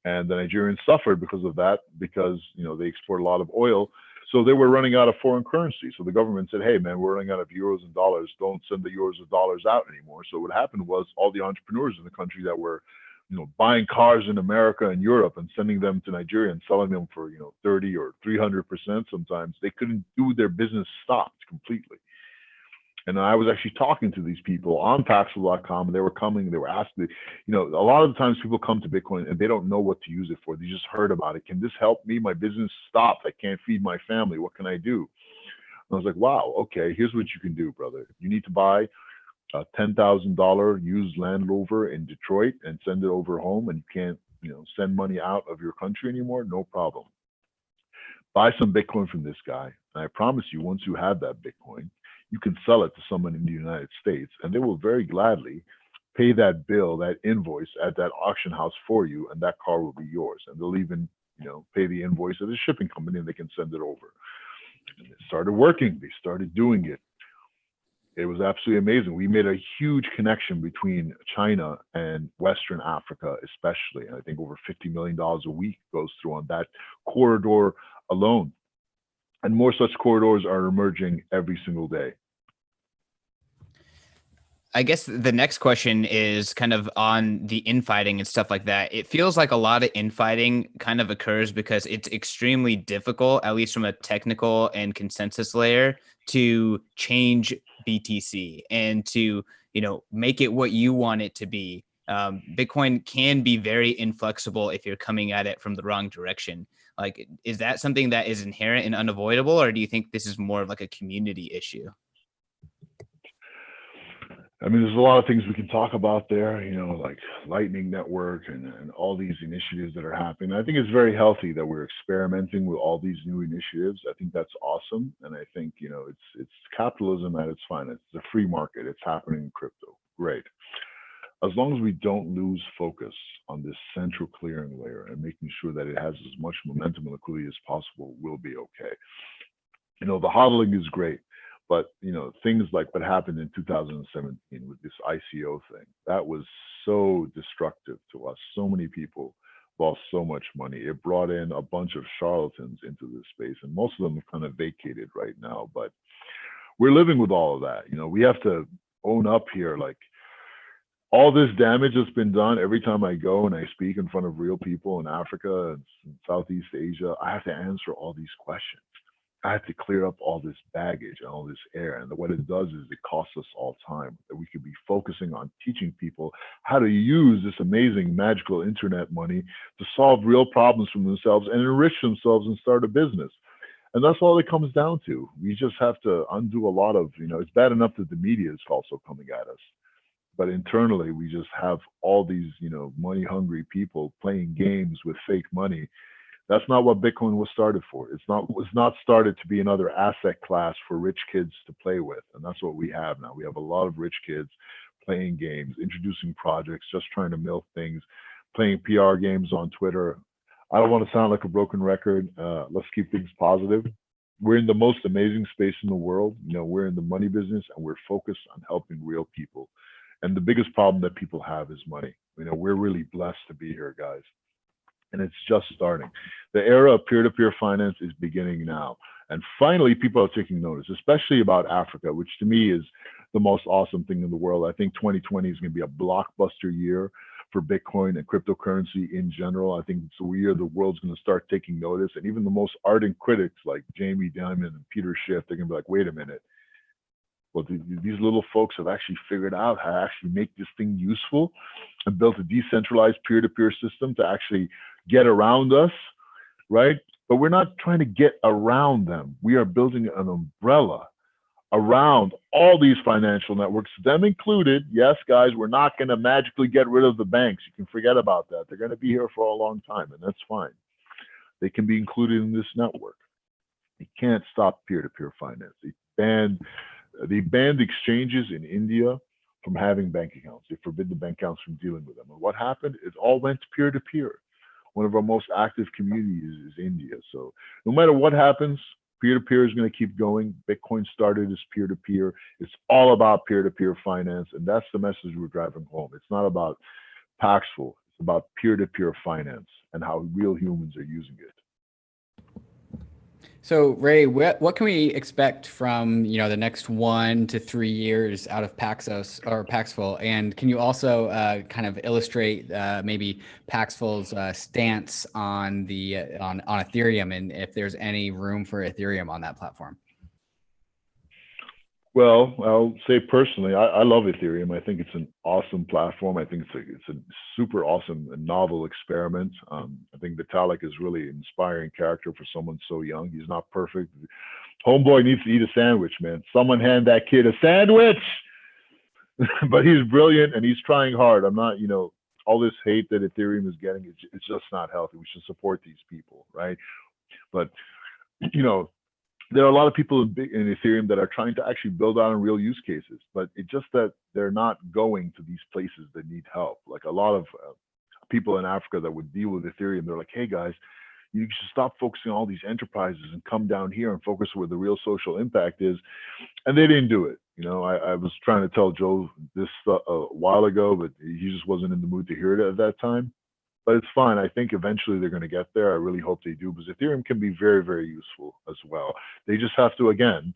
and the Nigerians suffered because of that, because they export a lot of oil. So they were running out of foreign currency. So the government said, hey, man, we're running out of euros and dollars. Don't send the euros or dollars out anymore. So what happened was all the entrepreneurs in the country that were, buying cars in America and Europe and sending them to Nigeria and selling them for, 30 or 300% sometimes, they couldn't do, their business stopped completely. And I was actually talking to these people on Paxful.com, and they were coming, they were asking, a lot of the times people come to Bitcoin and they don't know what to use it for. They just heard about it. Can this help me? My business stopped. I can't feed my family. What can I do? And I was like, wow, okay, here's what you can do, brother. You need to buy a $10,000 used Land Rover in Detroit and send it over home, and you can't, send money out of your country anymore. No problem. Buy some Bitcoin from this guy. And I promise you, once you have that Bitcoin, you can sell it to someone in the United States, and they will very gladly pay that bill, that invoice at that auction house for you, and that car will be yours. And they'll even, pay the invoice at the shipping company, and they can send it over. And it started working. They started doing it. It was absolutely amazing. We made a huge connection between China and Western Africa, especially. And I think over $50 million a week goes through on that corridor alone. And more such corridors are emerging every single day. I guess the next question is kind of on the infighting and stuff like that. It feels like a lot of infighting kind of occurs because it's extremely difficult, at least from a technical and consensus layer, to change BTC and to, make it what you want it to be. Bitcoin can be very inflexible if you're coming at it from the wrong direction. Like, is that something that is inherent and unavoidable, or do you think this is more of like a community issue? I mean, there's a lot of things we can talk about there, like Lightning Network and all these initiatives that are happening. I think it's very healthy that we're experimenting with all these new initiatives. I think that's awesome. And I think, it's capitalism at its finest. It's a free market. It's happening in crypto. Great. As long as we don't lose focus on this central clearing layer and making sure that it has as much momentum and liquidity as possible, we'll be okay. The hodling is great, but things like what happened in 2017 with this ICO thing, that was so destructive to us. So many people lost so much money. It brought in a bunch of charlatans into this space, and most of them have kind of vacated right now, but we're living with all of that. We have to own up here, like, all this damage that's been done. Every time I go and I speak in front of real people in Africa and Southeast Asia, I have to answer all these questions. I have to clear up all this baggage and all this air. And what it does is it costs us all time that we could be focusing on teaching people how to use this amazing magical internet money to solve real problems for themselves and enrich themselves and start a business. And that's all it comes down to. We just have to undo a lot of, it's bad enough that the media is also coming at us. But internally, we just have all these, money-hungry people playing games with fake money. That's not what Bitcoin was started for. It's not started to be another asset class for rich kids to play with. And that's what we have now. We have a lot of rich kids playing games, introducing projects, just trying to milk things, playing PR games on Twitter. I don't want to sound like a broken record. Let's keep things positive. We're in the most amazing space in the world. We're in the money business, and we're focused on helping real people. And the biggest problem that people have is money. We're really blessed to be here, guys. And it's just starting. The era of peer-to-peer finance is beginning now. And finally, people are taking notice, especially about Africa, which to me is the most awesome thing in the world. I think 2020 is going to be a blockbuster year for Bitcoin and cryptocurrency in general. I think it's a year the world's going to start taking notice. And even the most ardent critics like Jamie Dimon and Peter Schiff, they're going to be like, wait a minute. Well, these little folks have actually figured out how to actually make this thing useful and built a decentralized peer-to-peer system to actually get around us, right? But we're not trying to get around them. We are building an umbrella around all these financial networks, them included. Yes, guys, we're not going to magically get rid of the banks. You can forget about that. They're going to be here for a long time, and that's fine. They can be included in this network. You can't stop peer-to-peer finance. They banned exchanges in India from having bank accounts. They forbid the bank accounts from dealing with them. And what happened? It all went peer-to-peer. One of our most active communities is India. So no matter what happens, peer-to-peer is going to keep going. Bitcoin started as peer-to-peer. It's all about peer-to-peer finance. And that's the message we're driving home. It's not about Paxful. It's about peer-to-peer finance and how real humans are using it. So Ray, what can we expect from the next 1 to 3 years out of Paxos or Paxful? And can you also kind of illustrate maybe Paxful's stance on the on Ethereum, and if there's any room for Ethereum on that platform? Well, I'll say personally, I love Ethereum. I think it's an awesome platform. I think it's a super awesome and novel experiment. I think Vitalik is really an inspiring character for someone so young. He's not perfect. Homeboy needs to eat a sandwich, man. Someone hand that kid a sandwich. But he's brilliant and he's trying hard. I'm not, all this hate that Ethereum is getting, it's just not healthy. We should support these people, right? But, there are a lot of people in Ethereum that are trying to actually build out on real use cases, but it's just that they're not going to these places that need help. Like a lot of people in Africa that would deal with Ethereum, they're like, hey guys, you should stop focusing on all these enterprises and come down here and focus where the real social impact is. And they didn't do it. I was trying to tell Joe this a while ago, but he just wasn't in the mood to hear it at that time. But it's fine. I think eventually they're going to get there. I really hope they do, because Ethereum can be very, very useful as well. They just have to, again,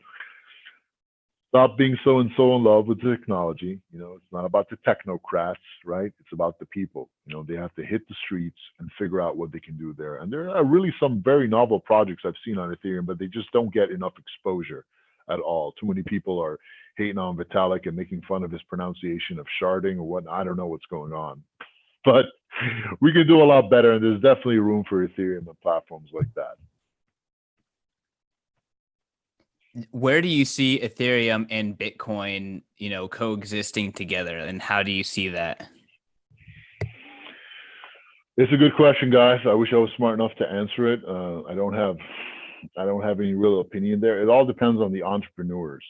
stop being so in love with the technology. It's not about the technocrats, right? It's about the people. They have to hit the streets and figure out what they can do there. And there are really some very novel projects I've seen on Ethereum, but they just don't get enough exposure at all. Too many people are hating on Vitalik and making fun of his pronunciation of sharding or what. I don't know what's going on. But we can do a lot better, and there's definitely room for Ethereum and platforms like that. Where do you see Ethereum and Bitcoin, coexisting together, and how do you see that? It's a good question, guys. I wish I was smart enough to answer it. I don't have any real opinion there. It all depends on the entrepreneurs.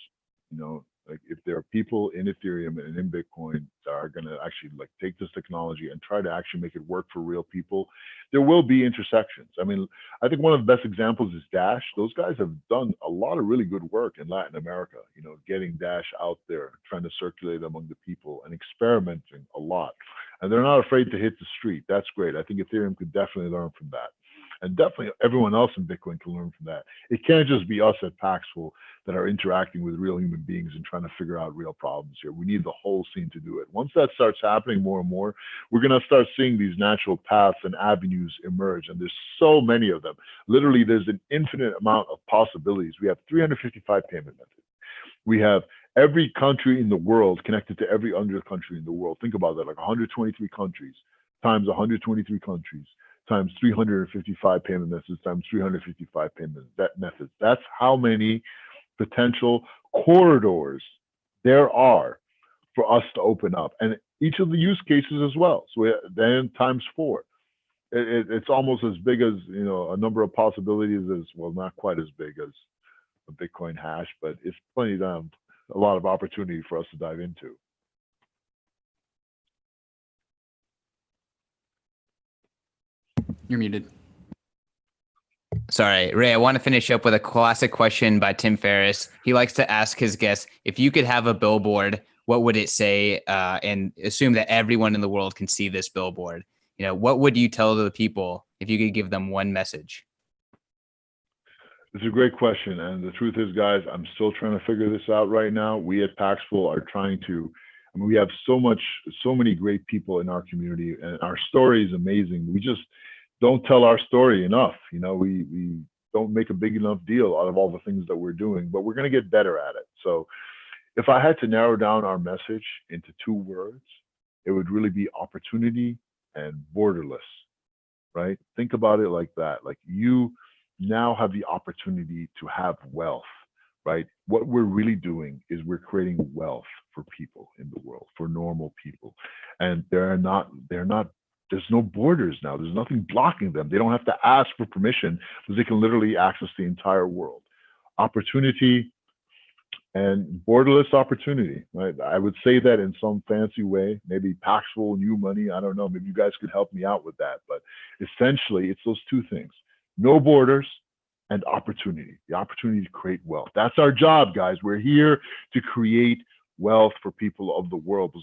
Like if there are people in Ethereum and in Bitcoin that are going to actually take this technology and try to actually make it work for real people, there will be intersections. I mean, I think one of the best examples is Dash. Those guys have done a lot of really good work in Latin America, getting Dash out there, trying to circulate among the people and experimenting a lot. And they're not afraid to hit the street. That's great. I think Ethereum could definitely learn from that. And definitely everyone else in Bitcoin can learn from that. It can't just be us at Paxful that are interacting with real human beings and trying to figure out real problems here. We need the whole scene to do it. Once that starts happening more and more, we're going to start seeing these natural paths and avenues emerge. And there's so many of them. Literally, there's an infinite amount of possibilities. We have 355 payment methods. We have every country in the world connected to every other country in the world. Think about that, 123 countries times 123 countries times 355 payment methods times 355 payment methods. That's how many potential corridors there are for us to open up, and each of the use cases as well. So then times 4. It's almost as big as a number of possibilities as well, not quite as big as a Bitcoin hash, but it's plenty down a lot of opportunity for us to dive into. You're muted. Sorry, Ray, I want to finish up with a classic question by Tim Ferriss. He likes to ask his guests, if you could have a billboard, what would it say? And assume that everyone in the world can see this billboard. What would you tell the people if you could give them one message? It's a great question. And the truth is, guys, I'm still trying to figure this out right now. We at Paxful are trying to, we have so many great people in our community, and our story is amazing. We just don't tell our story enough. We don't make a big enough deal out of all the things that we're doing, but we're going to get better at it. So if I had to narrow down our message into 2 words, it would really be opportunity and borderless, right? Think about it like that. Like, you now have the opportunity to have wealth, right? What we're really doing is we're creating wealth for people in the world, for normal people. And there's no borders now. There's nothing blocking them. They don't have to ask for permission, because they can literally access the entire world. Opportunity and borderless opportunity, right? I would say that in some fancy way, maybe Paxful, new money. I don't know. Maybe you guys could help me out with that. But essentially, it's those 2 things: no borders and opportunity. The opportunity to create wealth. That's our job, guys. We're here to create wealth for people of the world.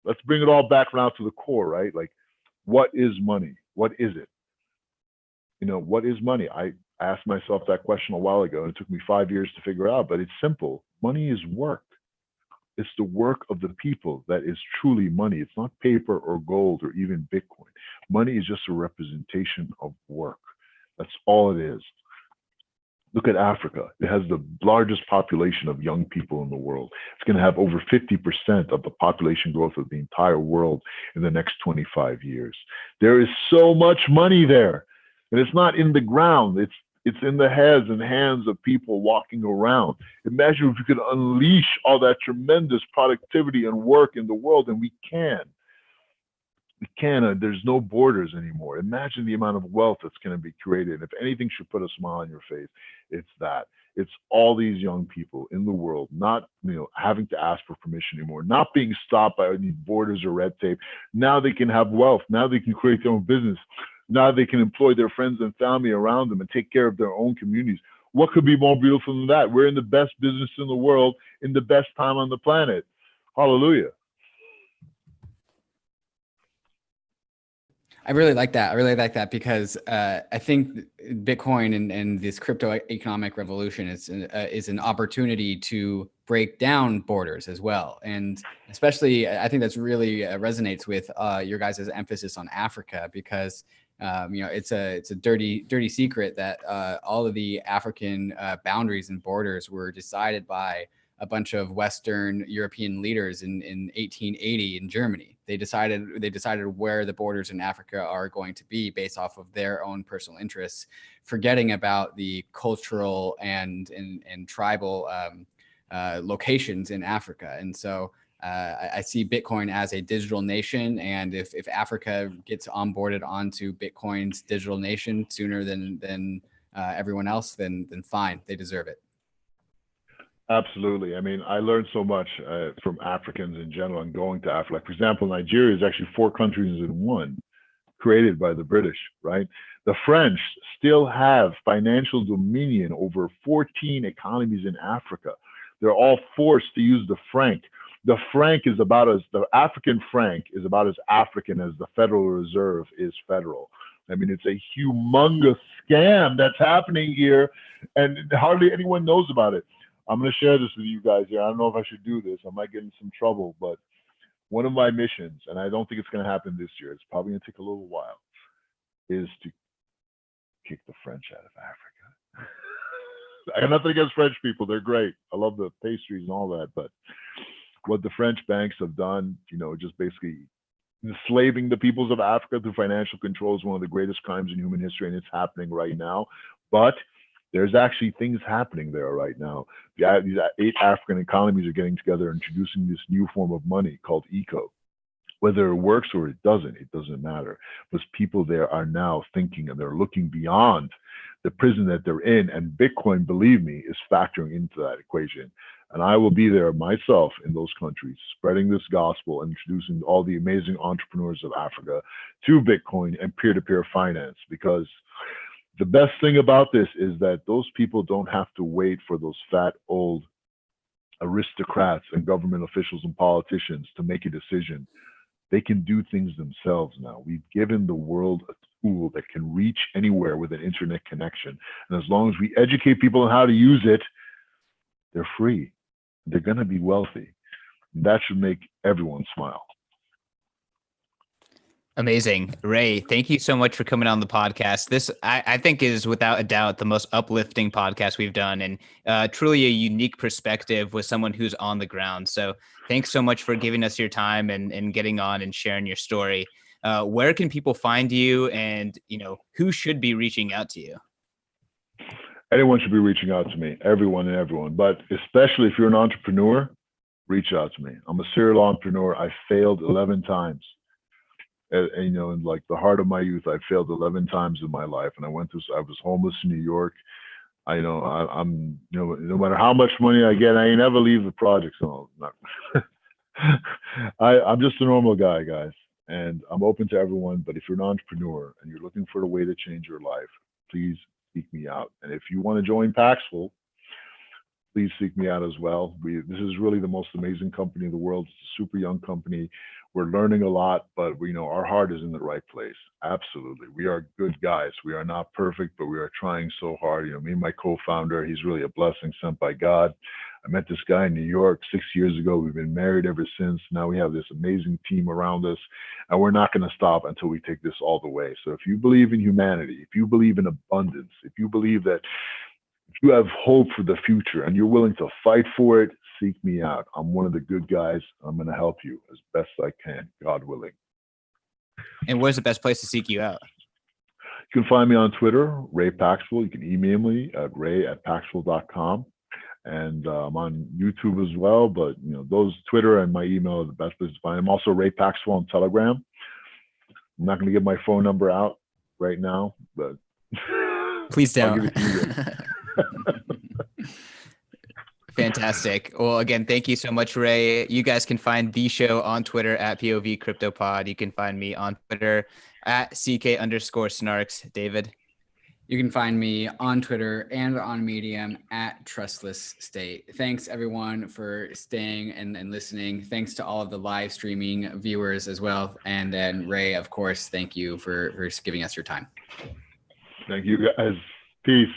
Let's bring it all back around to the core, right? Like, what is money? What is it? What is money? I asked myself that question a while ago, and it took me 5 years to figure out, but it's simple. Money is work. It's the work of the people that is truly money. It's not paper or gold or even Bitcoin. Money is just a representation of work. That's all it is. Look at Africa. It has the largest population of young people in the world. It's going to have over 50% of the population growth of the entire world in the next 25 years. There is so much money there. And it's not in the ground. It's in the heads and hands of people walking around. Imagine if we could unleash all that tremendous productivity and work in the world, and we can. We can. There's no borders anymore. Imagine the amount of wealth that's going to be created. If anything should put a smile on your face, it's that. It's all these young people in the world not, having to ask for permission anymore, not being stopped by any borders or red tape. Now they can have wealth. Now they can create their own business. Now they can employ their friends and family around them and take care of their own communities. What could be more beautiful than that? We're in the best business in the world, in the best time on the planet. Hallelujah. I really like that. I really like that because I think Bitcoin and this crypto economic revolution is an opportunity to break down borders as well. And especially, I think that's really resonates with your guys' emphasis on Africa because it's a dirty secret that all of the African boundaries and borders were decided by a bunch of Western European leaders in 1880 in Germany. They decided where the borders in Africa are going to be based off of their own personal interests, forgetting about the cultural and tribal locations in Africa. And so I see Bitcoin as a digital nation. And if Africa gets onboarded onto Bitcoin's digital nation sooner than everyone else, then fine, they deserve it. Absolutely. I mean, I learned so much from Africans in general and going to Africa. Like, for example, Nigeria is actually 4 countries in one, created by the British, right? The French still have financial dominion over 14 economies in Africa. They're all forced to use the franc. The African franc is about as African as the Federal Reserve is federal. I mean, it's a humongous scam that's happening here, and hardly anyone knows about it. I'm going to share this with you guys here. I don't know if I should do this. I might get in some trouble, but one of my missions, and I don't think it's going to happen this year, it's probably going to take a little while, is to kick the French out of Africa. I got nothing against French people. They're great. I love the pastries and all that. But what the French banks have done, just basically enslaving the peoples of Africa through financial control is one of the greatest crimes in human history, and it's happening right now. But there's actually things happening there right now. These 8 African economies are getting together, introducing this new form of money called eco. Whether it works or it doesn't matter. Because people there are now thinking and they're looking beyond the prison that they're in. And Bitcoin, believe me, is factoring into that equation. And I will be there myself in those countries, spreading this gospel and introducing all the amazing entrepreneurs of Africa to Bitcoin and peer-to-peer finance, because the best thing about this is that those people don't have to wait for those fat old aristocrats and government officials and politicians to make a decision. They can do things themselves now. We've given the world a tool that can reach anywhere with an internet connection. And as long as we educate people on how to use it, they're free. They're going to be wealthy. And that should make everyone smile. Amazing. Ray, thank you so much for coming on the podcast. This, I think, is without a doubt the most uplifting podcast we've done, and truly a unique perspective with someone who's on the ground. So thanks so much for giving us your time and getting on and sharing your story. Where can people find you, and who should be reaching out to you? Anyone should be reaching out to me, everyone, but especially if you're an entrepreneur, reach out to me. I'm a serial entrepreneur. I failed 11 times. In like the heart of my youth, I failed 11 times in my life, and I was homeless in New York. I'm no matter how much money I get, I ain't never leave the project. So I'm just a normal guy, guys, and I'm open to everyone. But if you're an entrepreneur and you're looking for a way to change your life, please seek me out. And if you want to join Paxful, please seek me out as well. This is really the most amazing company in the world. It's a super young company. We're learning a lot, but we know our heart is in the right place. Absolutely. We are good guys. We are not perfect, but we are trying so hard. Me and my co-founder, he's really a blessing sent by God. I met this guy in New York 6 years ago. We've been married ever since. Now we have this amazing team around us, and we're not going to stop until we take this all the way. So if you believe in humanity, if you believe in abundance, if you believe that you have hope for the future and you're willing to fight for it, seek me out. I'm one of the good guys. I'm going to help you as best I can, God willing. And where's the best place to seek you out? You can find me on Twitter, Raypaxful. You can email me at ray@paxful.com. And I'm on YouTube as well. But those Twitter and my email are the best place to find. I'm also Raypaxful on Telegram. I'm not going to get my phone number out right now, but please don't. I'll give it to you. Fantastic. Well, again, thank you so much, Ray. You guys can find the show on Twitter at POV CryptoPod. You can find me on Twitter at CK_snarks. David? You can find me on Twitter and on Medium at Trustless State. Thanks everyone for staying and listening. Thanks to all of the live streaming viewers as well. And then Ray, of course, thank you for giving us your time. Thank you guys. Peace.